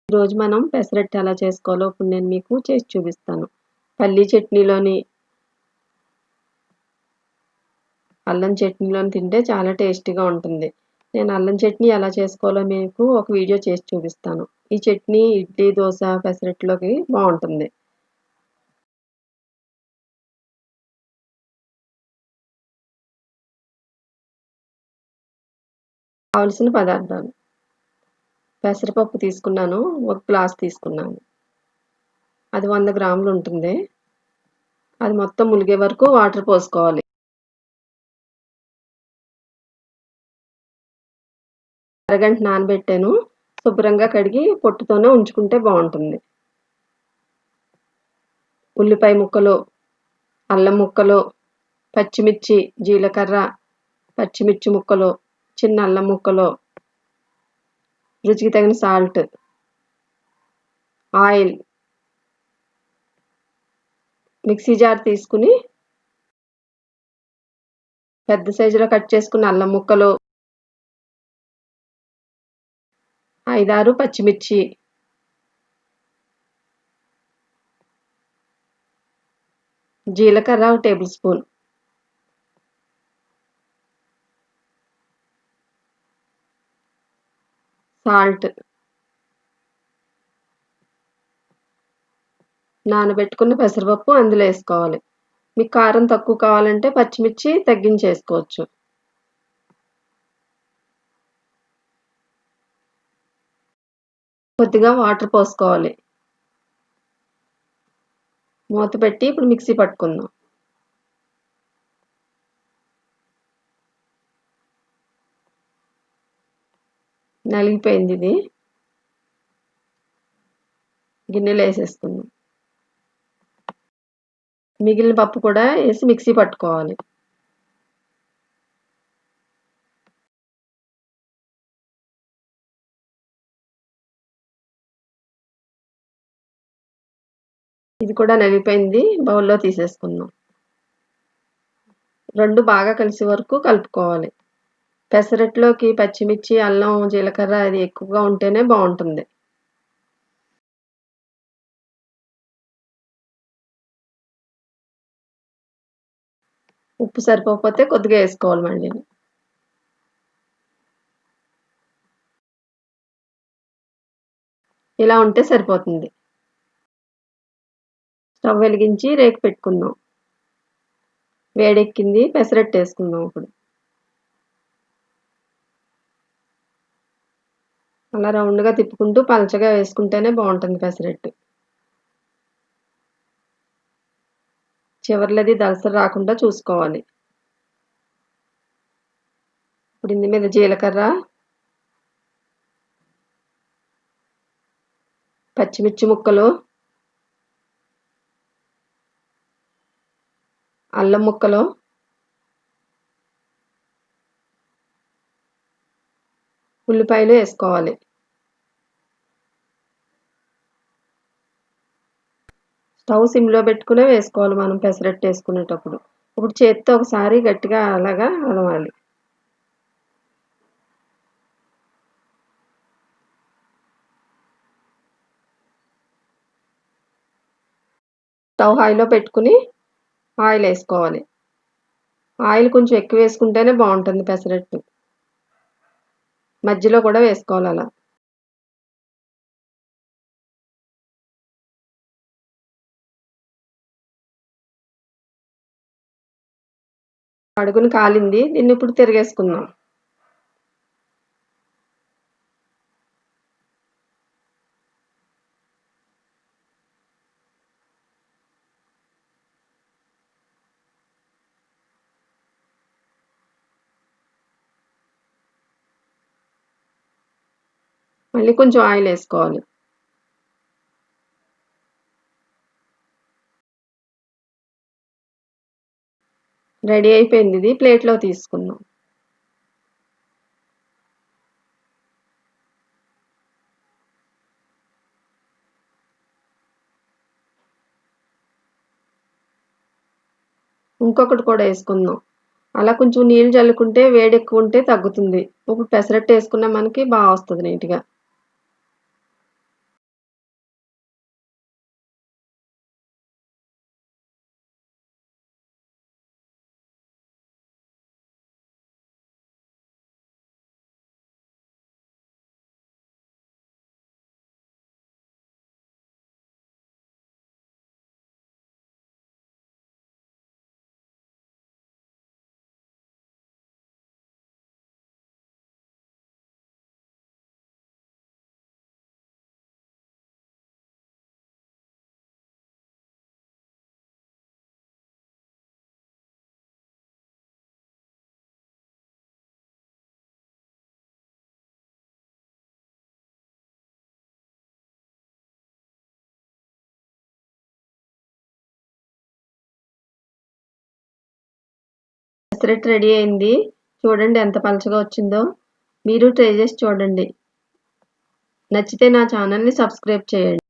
ఈరోజు మనం పెసరట్టు ఎలా చేసుకోవాలో ఇప్పుడు నేను మీకు చేసి చూపిస్తాను. పల్లీ చట్నీలోని, అల్లం చట్నీలోని తింటే చాలా టేస్టీగా ఉంటుంది. నేను అల్లం చట్నీ ఎలా చేసుకోవాలో మీకు ఒక వీడియో చేసి చూపిస్తాను. ఈ చట్నీ ఇడ్లీ, దోస, పెసరట్టులోకి బావుంటుంది. కావలసిన పదార్థాలు: పెసరపప్పు తీసుకున్నాను, ఒక గ్లాస్ తీసుకున్నాను. అది 100 గ్రాములు ఉంటుంది. అది మొత్తం ములిగే వరకు వాటర్ పోసుకోవాలి. అరగంట నానబెట్టాను. శుభ్రంగా కడిగి పొట్టుతోనే ఉంచుకుంటే బావుంటుంది. ఉల్లిపాయ ముక్కలు, అల్లం ముక్కలు, పచ్చిమిర్చి, జీలకర్ర, పచ్చిమిర్చి ముక్కలు, చిన్న అల్లం ముక్కలు, రుచికి తగిన సాల్ట్, ఆయిల్, మిక్సీ జార్ తీసుకుని పెద్ద సైజులో కట్ చేసుకున్న అల్లం ముక్కలు, 5, 6 పచ్చిమిర్చి, జీలకర్ర 1 టేబుల్ స్పూన్, సాల్ట్, నానబెట్టుకున్న పెసరపప్పు అందులో వేసుకోవాలి. మీకు కారం తక్కువ కావాలంటే పచ్చిమిర్చి తగ్గించేసుకోవచ్చు. కొద్దిగా వాటర్ పోసుకోవాలి. మూత పెట్టి ఇప్పుడు మిక్సీ పట్టుకుందాం. నలిగిపోయింది ఇది. గిన్నెలో వేసేసుకుందాం. మిగిలిన పప్పు కూడా వేసి మిక్సీ పట్టుకోవాలి. ఇది కూడా నలిగిపోయింది. బౌల్లో తీసేసుకుందాం. రెండు బాగా కలిసే వరకు కలుపుకోవాలి. పెసరట్టులోకి పచ్చిమిర్చి, అల్లం, జీలకర్ర అది ఎక్కువగా ఉంటేనే బావుంటుంది. ఉప్పు సరిపోకపోతే కొద్దిగా వేసుకోవాలి మళ్ళీ. ఇలా ఉంటే సరిపోతుంది. స్టవ్ వెలిగించి రేకు పెట్టుకుందాం. వేడెక్కింది. పెసరట్టు వేసుకుందాం ఇప్పుడు. అలా రౌండ్గా తిప్పుకుంటూ పలచగా వేసుకుంటేనే బాగుంటుంది పెసరట్టు. చివర్లది దలసరి రాకుండా చూసుకోవాలి. ఇప్పుడు ఇందు మీద జీలకర్ర, పచ్చిమిర్చి ముక్కలు, అల్లం ముక్కలు, ఉల్లిపాయలు వేసుకోవాలి. స్టవ్ సిమ్లో పెట్టుకునే వేసుకోవాలి మనం పెసరట్టు వేసుకునేటప్పుడు. ఇప్పుడు చేత్తో ఒకసారి గట్టిగా అలాగా అలవాలి. స్టవ్ హైలో పెట్టుకుని ఆయిల్ వేసుకోవాలి. ఆయిల్ కొంచెం ఎక్కువ వేసుకుంటేనే బాగుంటుంది పెసరట్టు. మధ్యలో కూడా వేసుకోవాలి అలా. అడుగున కాలింది. దీన్ని ఇప్పుడు తిరగేసుకుందాం. మళ్ళీ కొంచెం ఆయిల్ వేసుకోవాలి. రెడీ అయిపోయింది. ఇది ప్లేట్లో తీసుకుందాం. ఇంకొకటి కూడా వేసుకుందాం. అలా కొంచెం నీళ్ళు చల్లుకుంటే వేడి ఎక్కువ ఉంటే తగ్గుతుంది. ఇప్పుడు పెసరట్టు వేసుకున్న మనకి బాగా వస్తుంది నీట్గా. పెసరట్టు రెడీ అయింది. చూడండి ఎంత పలచగా వచ్చిందో. మీరు ట్రై చేసి చూడండి. నచ్చితే నా ఛానల్‌ని సబ్స్క్రైబ్ చేయండి.